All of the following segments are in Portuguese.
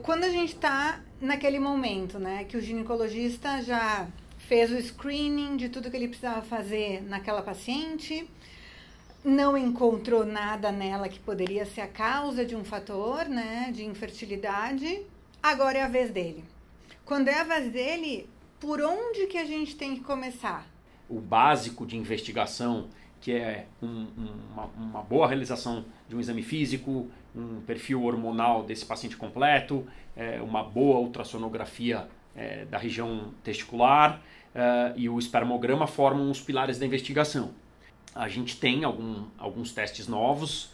Quando a gente está naquele momento, né, que o ginecologista já fez o screening de tudo que ele precisava fazer naquela paciente, não encontrou nada nela que poderia ser a causa de um fator, né, de infertilidade, agora é a vez dele. Quando é a vez dele, por onde que a gente tem que começar? O básico de investigação, que é uma boa realização de um exame físico, um perfil hormonal desse paciente completo, uma boa ultrassonografia da região testicular e o espermograma formam os pilares da investigação. A gente tem alguns testes novos,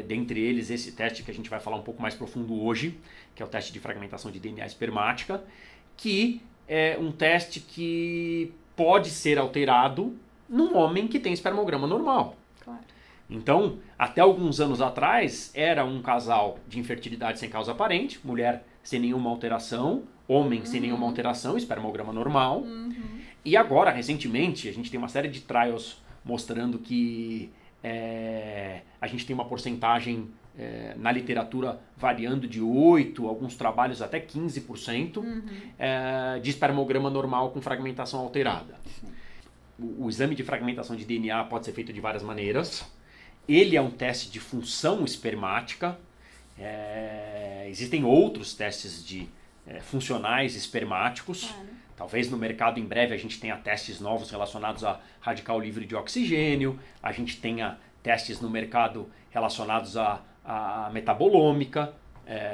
dentre eles esse teste que a gente vai falar um pouco mais profundo hoje, que é o teste de fragmentação de DNA espermática, que é um teste que pode ser alterado num homem que tem espermograma normal. Claro. Então, até alguns anos atrás, era um casal de infertilidade sem causa aparente, mulher sem nenhuma alteração, homem sem nenhuma alteração, espermograma normal. E agora, recentemente, a gente tem uma série de trials mostrando que a gente tem uma porcentagem na literatura variando de 8%, alguns trabalhos até 15% de espermograma normal com fragmentação alterada. O exame de fragmentação de DNA pode ser feito de várias maneiras. Ele é um teste de função espermática. Existem outros testes funcionais espermáticos. Claro. Talvez no mercado em breve a gente tenha testes novos relacionados a radical livre de oxigênio. A gente tenha testes no mercado relacionados a metabolômica,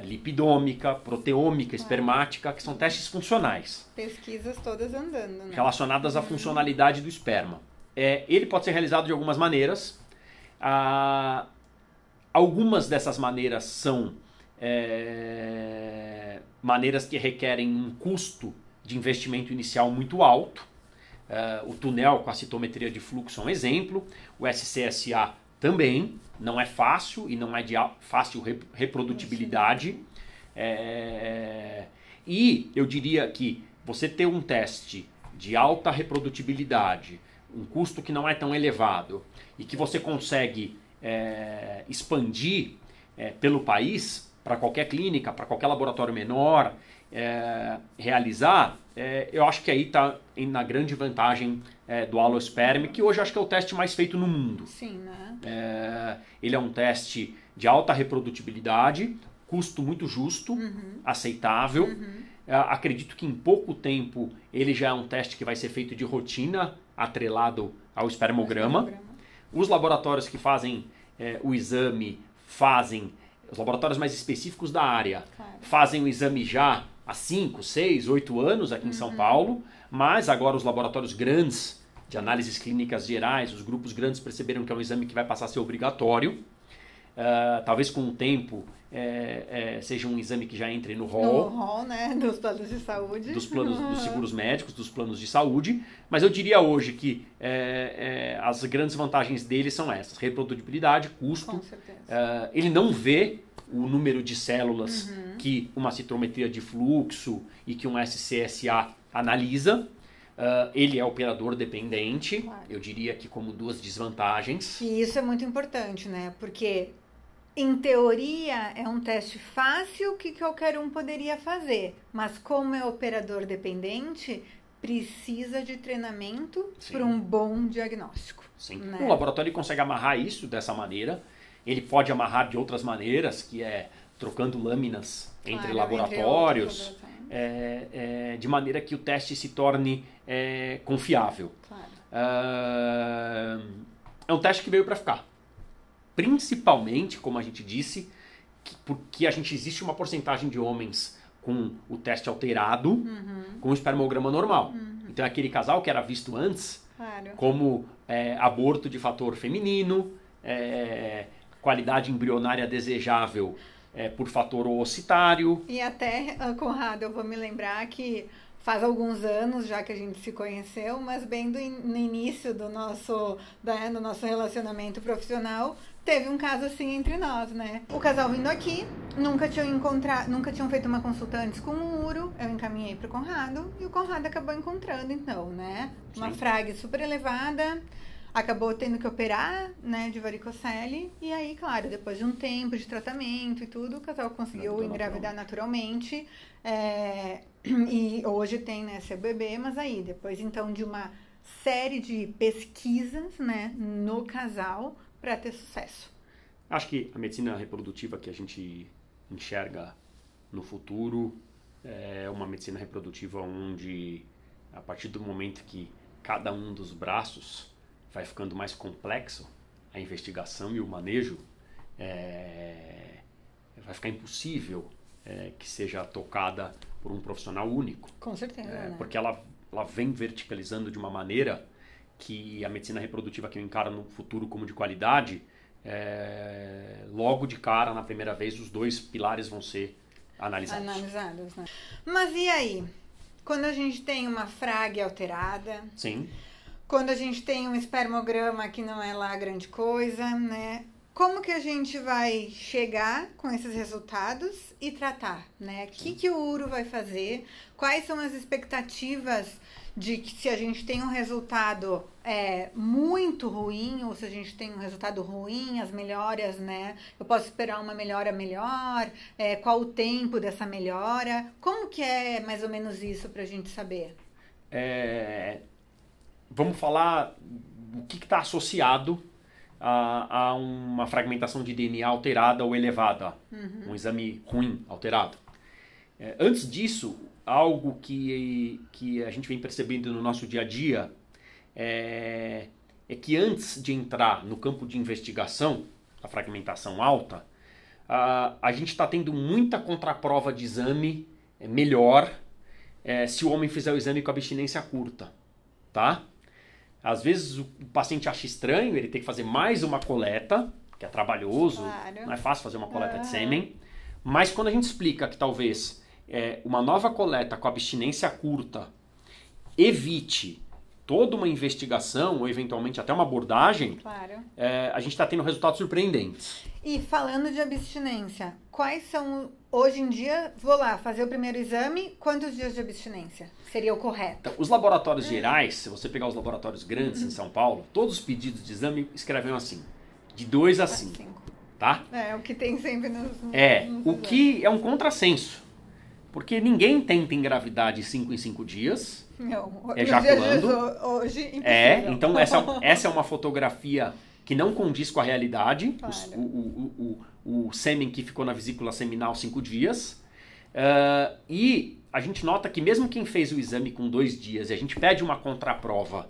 lipidômica, proteômica, espermática, que são testes funcionais. Pesquisas todas andando, né? Relacionadas à funcionalidade do esperma. Ele pode ser realizado de algumas maneiras. Algumas dessas maneiras são maneiras que requerem um custo de investimento inicial muito alto. O túnel com a citometria de fluxo é um exemplo. O SCSA também. Não é fácil e não é de fácil reprodutibilidade. E eu diria que você ter um teste de alta reprodutibilidade, um custo que não é tão elevado e que você consegue expandir pelo país, para qualquer clínica, para qualquer laboratório menor, realizar, eu acho que aí está na grande vantagem do Alosperm, que hoje eu acho que é o teste mais feito no mundo. Sim, né? Ele é um teste de alta reprodutibilidade, custo muito justo, aceitável. Acredito que em pouco tempo ele já é um teste que vai ser feito de rotina, atrelado ao espermograma. Os laboratórios que fazem o exame os laboratórios mais específicos da área, fazem o exame já há 5, 6, 8 anos aqui em São Paulo, mas agora os laboratórios grandes de análises clínicas gerais, os grupos grandes perceberam que é um exame que vai passar a ser obrigatório. Talvez com o tempo seja um exame que já entre no rol. No rol, né? Dos planos de saúde. Dos seguros médicos, dos planos de saúde. Mas eu diria hoje que as grandes vantagens dele são essas. Reprodutibilidade, custo. Com certeza. Ele não vê o número de células que uma citometria de fluxo e que um SCSA analisa. Ele é operador dependente, claro. Eu diria que como duas desvantagens. E isso é muito importante, né? Porque, em teoria, é um teste fácil que qualquer um poderia fazer. Mas como é operador dependente, precisa de treinamento para um bom diagnóstico. Sim. Né? O laboratório consegue amarrar isso dessa maneira. Ele pode amarrar de outras maneiras, que é trocando lâminas entre laboratórios. De maneira que o teste se torne confiável. Claro. É um teste que veio para ficar. Principalmente, como a gente disse, porque existe uma porcentagem de homens com o teste alterado com o espermograma normal. Então é aquele casal que era visto antes como aborto de fator feminino, qualidade embrionária desejável por fator oocitário. E até, Conrado, eu vou me lembrar que faz alguns anos já que a gente se conheceu, mas bem no início do nosso relacionamento profissional, teve um caso assim entre nós, né? O casal vindo aqui, nunca tinham feito uma consulta antes com o Uro, eu encaminhei pro Conrado, e o Conrado acabou encontrando, então, né? Uma frag super elevada. acabou tendo que operar, né, de varicocele. E aí, claro, depois de um tempo de tratamento e tudo, o casal conseguiu engravidar naturalmente. E hoje tem, né, seu bebê, mas aí, depois então de uma série de pesquisas, né, no casal para ter sucesso. Acho que a medicina reprodutiva que a gente enxerga no futuro é uma medicina reprodutiva onde, a partir do momento que cada um dos braços vai ficando mais complexo, a investigação e o manejo vai ficar impossível que seja tocada por um profissional único. Com certeza, né? Porque ela vem verticalizando de uma maneira que a medicina reprodutiva que eu encaro no futuro como de qualidade, logo de cara, na primeira vez, os dois pilares vão ser analisados, né? Mas e aí? Quando a gente tem uma frag alterada, sim, quando a gente tem um espermograma que não é lá grande coisa, né? Como que a gente vai chegar com esses resultados e tratar, né? O que o uro vai fazer? Quais são as expectativas de que se a gente tem um resultado muito ruim ou se a gente tem um resultado ruim, as melhoras, né? Eu posso esperar uma melhora melhor? Qual o tempo dessa melhora? Como que é mais ou menos isso para a gente saber? Vamos falar o que está associado a uma fragmentação de DNA alterada ou elevada, um exame ruim, alterado. Antes disso, algo que a gente vem percebendo no nosso dia a dia é que antes de entrar no campo de investigação, a fragmentação alta, a gente está tendo muita contraprova de exame melhor se o homem fizer o exame com abstinência curta, tá? Às vezes o paciente acha estranho ele ter que fazer mais uma coleta, que é trabalhoso, claro. Não é fácil fazer uma coleta de sêmen, mas quando a gente explica que talvez uma nova coleta com abstinência curta evite toda uma investigação ou eventualmente até uma abordagem, claro. A gente está tendo resultados surpreendentes. E falando de abstinência, quais são, hoje em dia, vou lá fazer o primeiro exame, quantos dias de abstinência seria o correto? Então, os laboratórios gerais, se você pegar os laboratórios grandes em São Paulo, todos os pedidos de exame escrevem assim, de 2 a 5, tá? O que tem sempre nos o que é um contrassenso, porque ninguém tenta engravidar de 5 em 5 dias, não, ejaculando. Hoje, impossível. Então essa é uma fotografia que não condiz com a realidade, claro. o sêmen que ficou na vesícula seminal 5 dias, e a gente nota que mesmo quem fez o exame com 2 dias, e a gente pede uma contraprova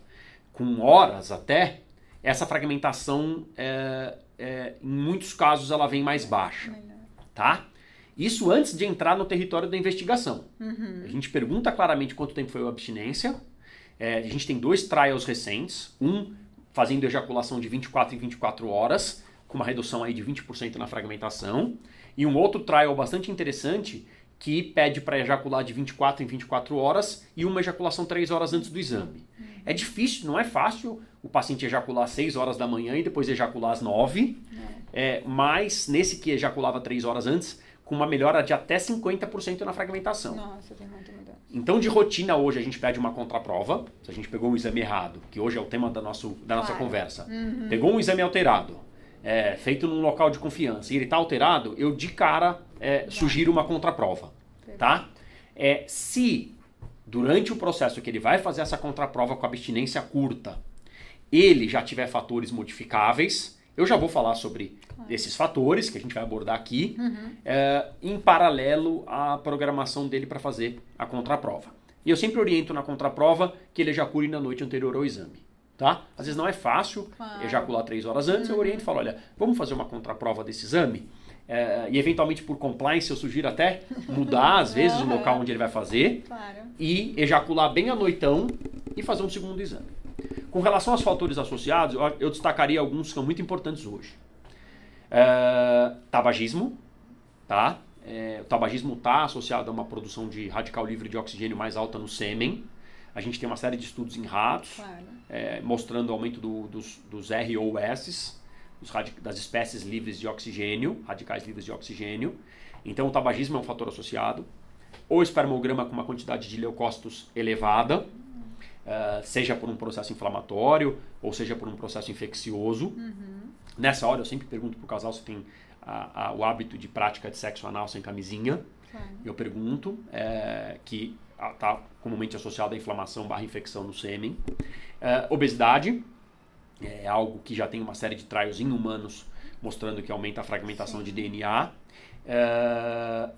com horas até, essa fragmentação, em muitos casos, ela vem mais baixa, tá? Isso antes de entrar no território da investigação. A gente pergunta claramente quanto tempo foi a abstinência, a gente tem 2 trials recentes, um fazendo ejaculação de 24 em 24 horas, com uma redução aí de 20% na fragmentação, e um outro trial bastante interessante que pede para ejacular de 24 em 24 horas e uma ejaculação 3 horas antes do exame. É difícil, não é fácil o paciente ejacular às 6 horas da manhã e depois ejacular às 9, mas nesse que ejaculava 3 horas antes, com uma melhora de até 50% na fragmentação. Nossa, tem muita mudança. Então, de rotina, hoje a gente pede uma contraprova, se a gente pegou um exame errado, que hoje é o tema da nossa conversa. Pegou um exame alterado, feito num local de confiança, e ele está alterado, eu de cara sugiro uma contraprova. Tá? Se, durante o processo que ele vai fazer essa contraprova com abstinência curta, ele já tiver fatores modificáveis, eu já vou falar sobre esses fatores que a gente vai abordar aqui, em paralelo à programação dele para fazer a contraprova. E eu sempre oriento na contraprova que ele ejacule na noite anterior ao exame. Tá? Às vezes não é fácil ejacular 3 horas antes, eu oriento e falo, olha, vamos fazer uma contraprova desse exame? E eventualmente por compliance eu sugiro até mudar às vezes o local onde ele vai fazer e ejacular bem à noitão e fazer um segundo exame. Com relação aos fatores associados, eu destacaria alguns que são muito importantes hoje. Tabagismo, tá? O tabagismo está associado a uma produção de radical livre de oxigênio mais alta no sêmen. A gente tem uma série de estudos em ratos, mostrando o aumento dos ROS, das espécies livres de oxigênio, radicais livres de oxigênio. Então o tabagismo é um fator associado. O espermograma com uma quantidade de leucócitos elevada. seja por um processo inflamatório ou seja por um processo infeccioso. Nessa hora eu sempre pergunto para o casal se tem o hábito de prática de sexo anal sem camisinha. Eu pergunto, que está comumente associado à inflamação / infecção no sêmen. Obesidade é algo que já tem uma série de trials em humanos mostrando que aumenta a fragmentação de DNA.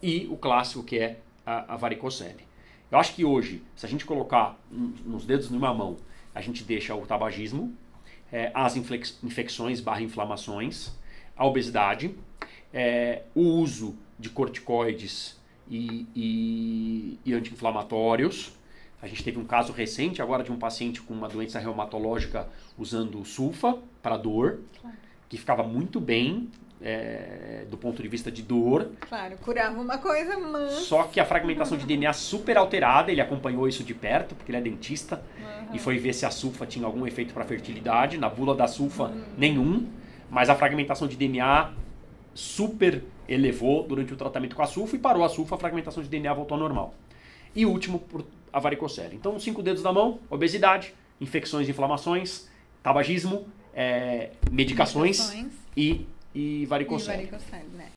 E o clássico que é a varicocele. Eu acho que hoje, se a gente colocar nos dedos de uma mão, a gente deixa o tabagismo, as infecções / inflamações, a obesidade, o uso de corticoides e anti-inflamatórios. A gente teve um caso recente agora de um paciente com uma doença reumatológica usando sulfa para dor, que ficava muito bem do ponto de vista de dor. Claro, curava uma coisa, mas... Só que a fragmentação de DNA super alterada, ele acompanhou isso de perto, porque ele é dentista, e foi ver se a sulfa tinha algum efeito para fertilidade. Na bula da sulfa, nenhum, mas a fragmentação de DNA super elevou durante o tratamento com a sulfa e parou a sulfa, a fragmentação de DNA voltou ao normal. E último, a varicocele. Então, 5 dedos da mão, obesidade, infecções e inflamações, tabagismo, medicações e varicocele. E varicocele, né?